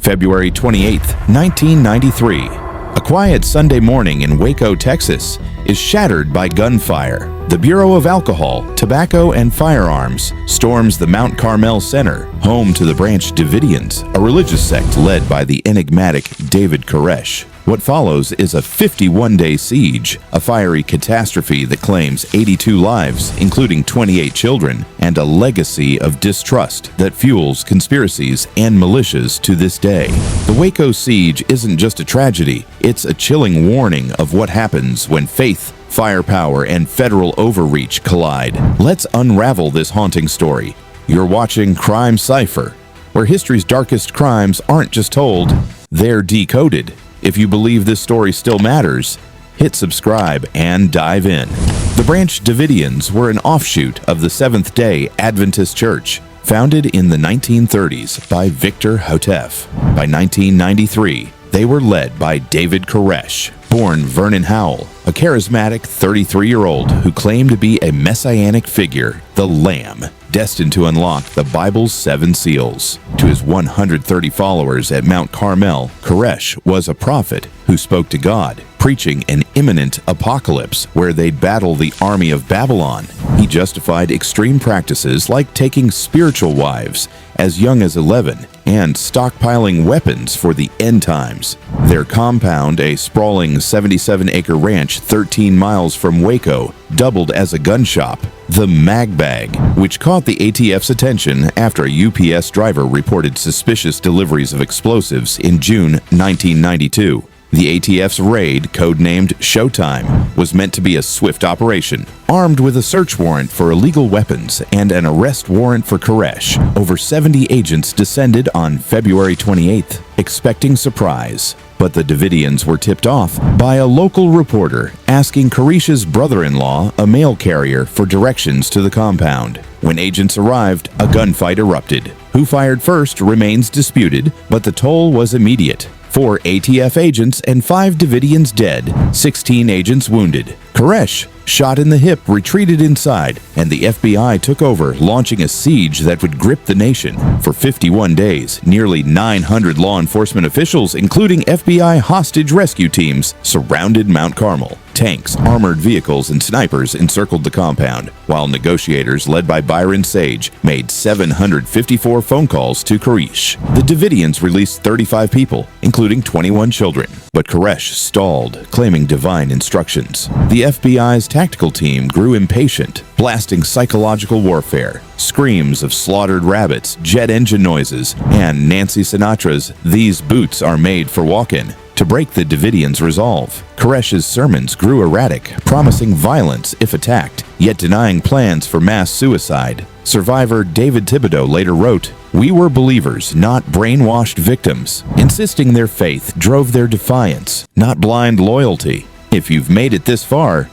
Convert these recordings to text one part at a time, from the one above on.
February 28, 1993. A quiet Sunday morning in Waco, Texas, is shattered by gunfire. The Bureau of Alcohol, Tobacco, and Firearms storms the Mount Carmel Center, home to the Branch Davidians, a religious sect led by the enigmatic David Koresh. What follows is a 51-day siege, a fiery catastrophe that claims 82 lives, including 28 children, and a legacy of distrust that fuels conspiracies and militias to this day. The Waco Siege isn't just a tragedy, it's a chilling warning of what happens when faith, firepower, and federal overreach collide. Let's unravel this haunting story. You're watching Crime Cipher, where history's darkest crimes aren't just told, they're decoded. If you believe this story still matters, hit subscribe and dive in. The Branch Davidians were an offshoot of the Seventh-day Adventist Church, founded in the 1930s by Victor Hotef. By 1993, they were led by David Koresh, born Vernon Howell, a charismatic 33-year-old who claimed to be a messianic figure, the Lamb, destined to unlock the Bible's 7 seals. To his 130 followers at Mount Carmel, Koresh was a prophet who spoke to God, preaching an imminent apocalypse where they'd battle the army of Babylon. He justified extreme practices like taking spiritual wives as young as 11 and stockpiling weapons for the end times. Their compound, a sprawling 77-acre ranch 13 miles from Waco, doubled as a gun shop. The Mag Bag, which caught the ATF's attention after a UPS driver reported suspicious deliveries of explosives in June 1992. The ATF's raid, codenamed Showtime, was meant to be a swift operation. Armed with a search warrant for illegal weapons and an arrest warrant for Koresh, over 70 agents descended on February 28th, expecting surprise. But the Davidians were tipped off by a local reporter asking Koresh's brother-in-law, a mail carrier, for directions to the compound. When agents arrived, a gunfight erupted. Who fired first remains disputed, but the toll was immediate. 4 ATF agents and 5 Davidians dead, 16 agents wounded. Koresh, shot in the hip, retreated inside, and the FBI took over, launching a siege that would grip the nation. For 51 days, nearly 900 law enforcement officials, including FBI hostage rescue teams, surrounded Mount Carmel. Tanks, armored vehicles, and snipers encircled the compound, while negotiators led by Byron Sage made 754 phone calls to Koresh. The Davidians released 35 people, including 21 children, but Koresh stalled, claiming divine instructions. The FBI's tactical team grew impatient, blasting psychological warfare, screams of slaughtered rabbits, jet engine noises, and Nancy Sinatra's "These Boots Are Made for Walkin'" to break the Davidians' resolve. Koresh's sermons grew erratic, promising violence if attacked, yet denying plans for mass suicide. Survivor David Thibodeau later wrote, "We were believers, not brainwashed victims," insisting their faith drove their defiance, not blind loyalty. If you've made it this far,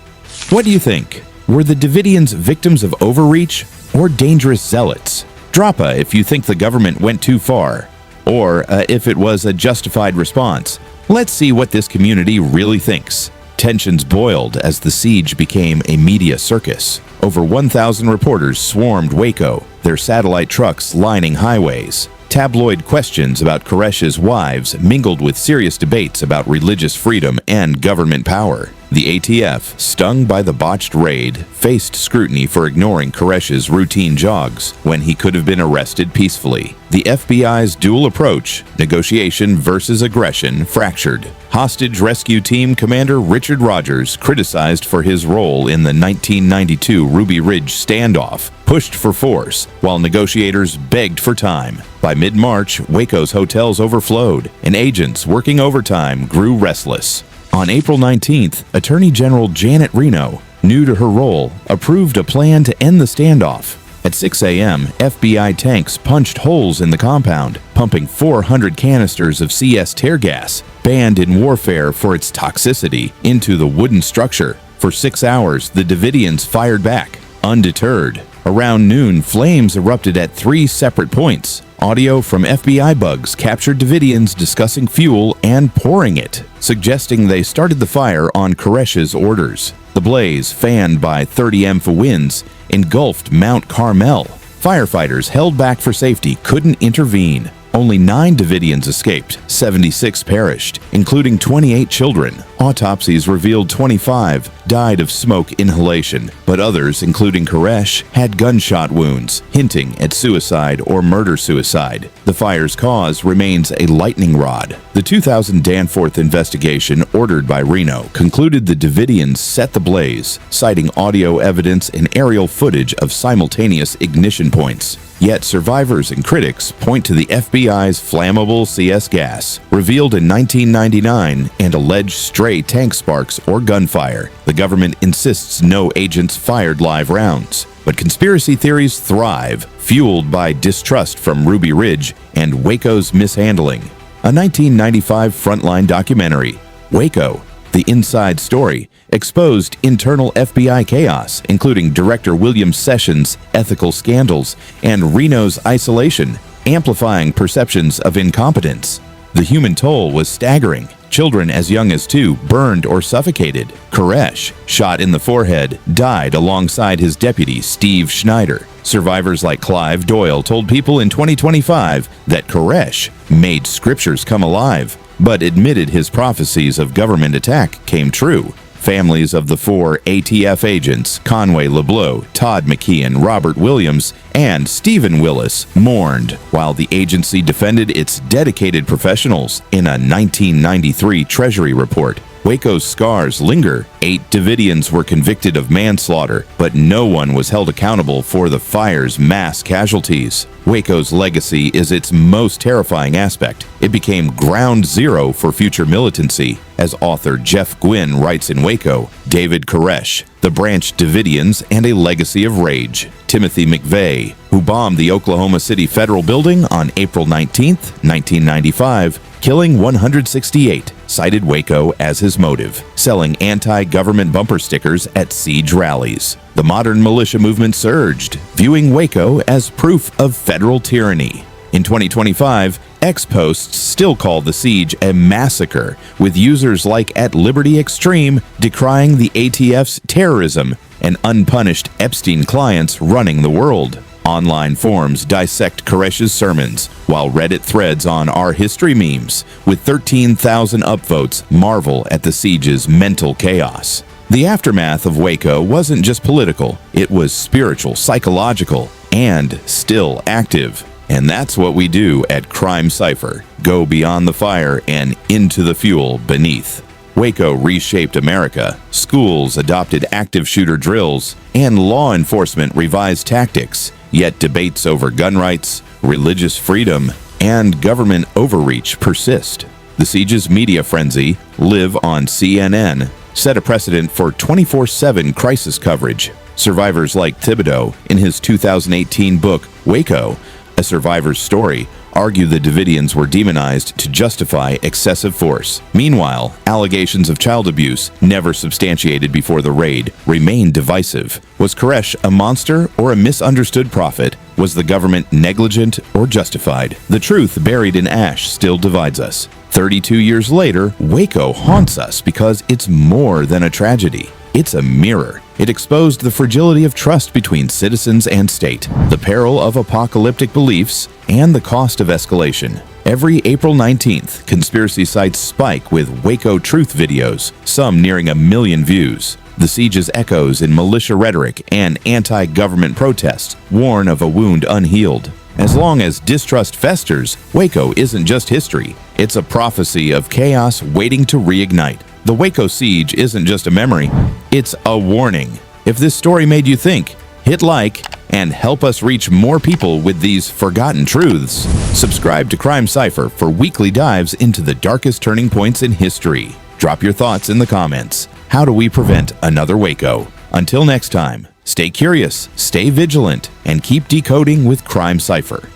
what do you think? Were the Davidians victims of overreach or dangerous zealots? Drop a if you think the government went too far, or if it was a justified response. Let's see what this community really thinks. Tensions boiled as the siege became a media circus. Over 1,000 reporters swarmed Waco, their satellite trucks lining highways. Tabloid questions about Koresh's wives mingled with serious debates about religious freedom and government power. The ATF, stung by the botched raid, faced scrutiny for ignoring Koresh's routine jogs when he could have been arrested peacefully. The FBI's dual approach, negotiation versus aggression, fractured. Hostage rescue team commander Richard Rogers, criticized for his role in the 1992 Ruby Ridge standoff, pushed for force, while negotiators begged for time. By mid-March, Waco's hotels overflowed, and agents working overtime grew restless. On April 19th, Attorney General Janet Reno, new to her role, approved a plan to end the standoff. At 6 a.m., FBI tanks punched holes in the compound, pumping 400 canisters of CS tear gas, banned in warfare for its toxicity, into the wooden structure. For 6 hours, the Davidians fired back, undeterred. Around noon, flames erupted at 3 separate points. Audio from FBI bugs captured Davidians discussing fuel and pouring it, suggesting they started the fire on Koresh's orders. The blaze, fanned by 30 mph winds, engulfed Mount Carmel. Firefighters held back for safety couldn't intervene. Only 9 Davidians escaped, 76 perished, including 28 children. Autopsies revealed 25 died of smoke inhalation, but others, including Koresh, had gunshot wounds, hinting at suicide or murder-suicide. The fire's cause remains a lightning rod. The 2000 Danforth investigation, ordered by Reno, concluded the Davidians set the blaze, citing audio evidence and aerial footage of simultaneous ignition points. Yet survivors and critics point to the FBI's flammable CS gas, revealed in 1999, and alleged stray tank sparks or gunfire. The government insists no agents fired live rounds. But conspiracy theories thrive, fueled by distrust from Ruby Ridge and Waco's mishandling. A 1995 Frontline documentary, Waco, The Inside Story, exposed internal FBI chaos, including Director William Sessions' ethical scandals and Reno's isolation, amplifying perceptions of incompetence. The human toll was staggering. Children as young as 2 burned or suffocated. Koresh, shot in the forehead, died alongside his deputy, Steve Schneider. Survivors like Clive Doyle told People in 2025 that Koresh made scriptures come alive, but admitted his prophecies of government attack came true. Families of the 4 ATF agents, Conway LeBlanc, Todd McKeon, Robert Williams, and Stephen Willis, mourned, while the agency defended its dedicated professionals in a 1993 Treasury report. Waco's scars linger. 8 Davidians were convicted of manslaughter, but no one was held accountable for the fire's mass casualties. Waco's legacy is its most terrifying aspect. It became ground zero for future militancy. As author Jeff Gwynne writes in Waco, David Koresh, the Branch Davidians, and a legacy of rage. Timothy McVeigh, who bombed the Oklahoma City Federal Building on April 19, 1995, killing 168, cited Waco as his motive, selling anti-government bumper stickers at siege rallies. The modern militia movement surged, viewing Waco as proof of federal tyranny. In 2025, X-posts still call the siege a massacre, with users like @LibertyExtreme decrying the ATF's terrorism and unpunished Epstein clients running the world. Online forums dissect Koresh's sermons, while Reddit threads on our history memes, with 13,000 upvotes, marvel at the siege's mental chaos. The aftermath of Waco wasn't just political, it was spiritual, psychological, and still active. And that's what we do at Crime Cipher. Go beyond the fire and into the fuel beneath. Waco reshaped America. Schools adopted active shooter drills, and law enforcement revised tactics. Yet debates over gun rights, religious freedom, and government overreach persist. The siege's media frenzy, live on CNN, set a precedent for 24/7 crisis coverage. Survivors like Thibodeau, in his 2018 book, Waco, A Survivor's Story, argue the Davidians were demonized to justify excessive force. Meanwhile, allegations of child abuse, never substantiated before the raid, remain divisive. Was Koresh a monster or a misunderstood prophet? Was the government negligent or justified? The truth buried in ash still divides us. 32 years later, Waco haunts us because it's more than a tragedy. It's a mirror. It exposed the fragility of trust between citizens and state, the peril of apocalyptic beliefs, and the cost of escalation. Every April 19th, conspiracy sites spike with Waco truth videos, some nearing 1 million views. The siege's echoes in militia rhetoric and anti-government protests warn of a wound unhealed. As long as distrust festers, Waco isn't just history. It's a prophecy of chaos waiting to reignite. The Waco Siege isn't just a memory, it's a warning. If this story made you think, hit like and help us reach more people with these forgotten truths. Subscribe to Crime Cipher for weekly dives into the darkest turning points in history. Drop your thoughts in the comments. How do we prevent another Waco? Until next time, stay curious, stay vigilant, and keep decoding with Crime Cipher.